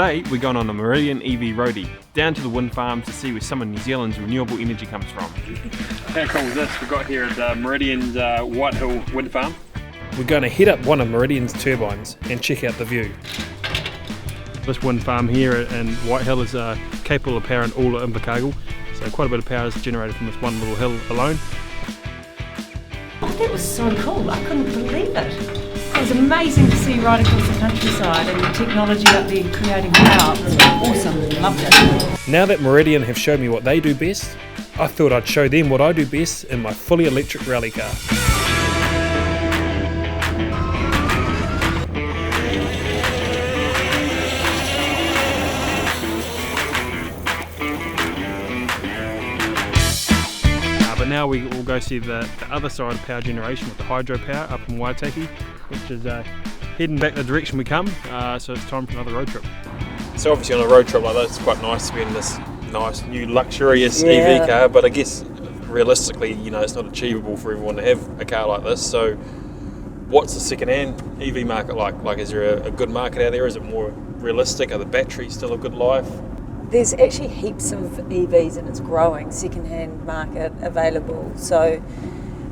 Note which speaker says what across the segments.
Speaker 1: Today we're going on a Meridian EV roadie, down to the wind farms to see where some of New Zealand's renewable energy comes from.
Speaker 2: How cool is this? We've got here at Meridian's Whitehill wind farm.
Speaker 3: We're going to hit up one of Meridian's turbines and check out the view.
Speaker 1: This wind farm here in Whitehill is capable of powering all of Invercargill, so quite a bit of power is generated from this one little hill alone.
Speaker 4: Oh, that was so cool, I couldn't believe it. It was amazing to see right across the countryside and the technology up there creating power. It was awesome, loved it.
Speaker 3: Now that Meridian have shown me what they do best, I thought I'd show them what I do best in my fully electric rally car.
Speaker 1: But now we will go see the other side of power generation with the hydropower up in Waitaki, which is heading back the direction we come, so it's time for another road trip. So obviously on a road trip like that, it's quite nice to be in this nice new luxurious EV car, but I guess realistically, you know, it's not achievable for everyone to have a car like this. So what's the second-hand EV market like? Like, is there a good market out there? Is it more realistic? Are the batteries still a good life?
Speaker 5: There's actually heaps of EVs and it's growing, second-hand market available. So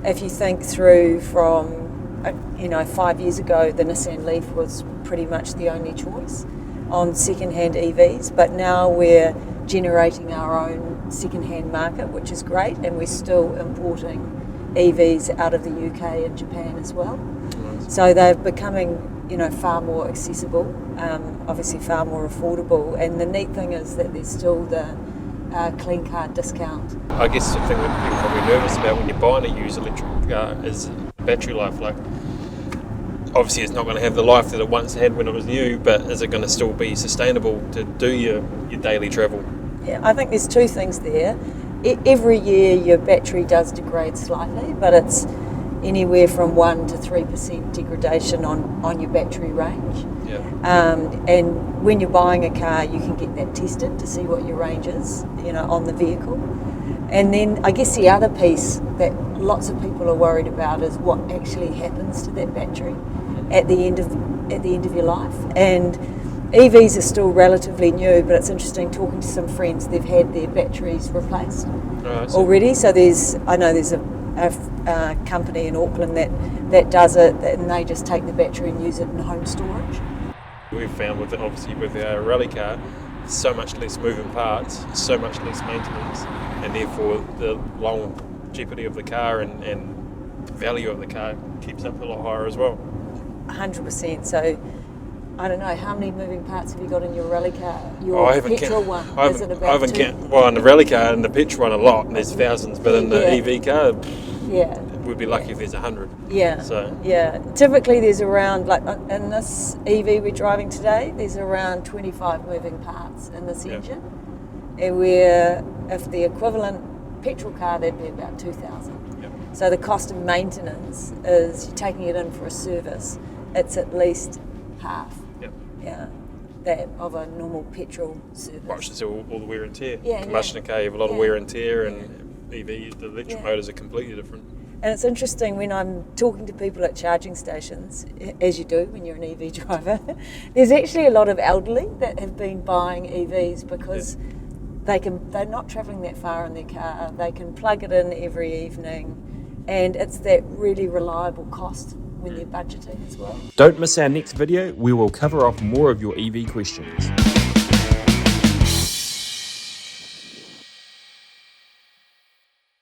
Speaker 5: if you think through from, 5 years ago, the Nissan Leaf was pretty much the only choice on second-hand EVs, but now we're generating our own second-hand market, which is great, and we're still importing EVs out of the UK and Japan as well. So they're becoming far more accessible, obviously far more affordable, and the neat thing is that there's still the clean car discount.
Speaker 1: I guess the thing that people are probably nervous about when you're buying a used electric car is battery life. Like, obviously it's not going to have the life that it once had when it was new, but is it going to still be sustainable to do your daily travel?
Speaker 5: Yeah, I think there's two things there. Every year your battery does degrade slightly, but it's anywhere from 1 to 3% degradation on your battery range.
Speaker 1: Yeah.
Speaker 5: And when you're buying a car, you can get that tested to see what your range is, on the vehicle. And then I guess the other piece that lots of people are worried about is what actually happens to that battery at the end of your life. And EVs are still relatively new, but it's interesting talking to some friends. They've had their batteries replaced already. So I know there's a company in Auckland that does it, and they just take the battery and use it in home storage.
Speaker 1: We've found with our rally car, so much less moving parts, so much less maintenance, and therefore the longevity of the car and value of the car keeps up a lot higher as well.
Speaker 5: 100%. So I don't know, how many moving parts have you got in your rally car? Petrol one, is it about two?
Speaker 1: Well, in the rally car and the petrol one a lot, and there's thousands, but in the EV car, we'd be lucky if there's 100.
Speaker 5: Typically there's around, like in this EV we're driving today, there's around 25 moving parts in this engine, and if the equivalent petrol car, that'd be about 2,000. So the cost of maintenance is, you're taking it in for a service, it's at least half that of a normal petrol service.
Speaker 1: Well, it's all the wear and tear. Combustion car, you have a lot of wear and tear, and EV, the electric motors are completely different.
Speaker 5: And it's interesting when I'm talking to people at charging stations, as you do when you're an EV driver, there's actually a lot of elderly that have been buying EVs because they're not travelling that far in their car, they can plug it in every evening, and it's that really reliable cost when they're budgeting as well.
Speaker 1: Don't miss our next video, we will cover off more of your EV questions.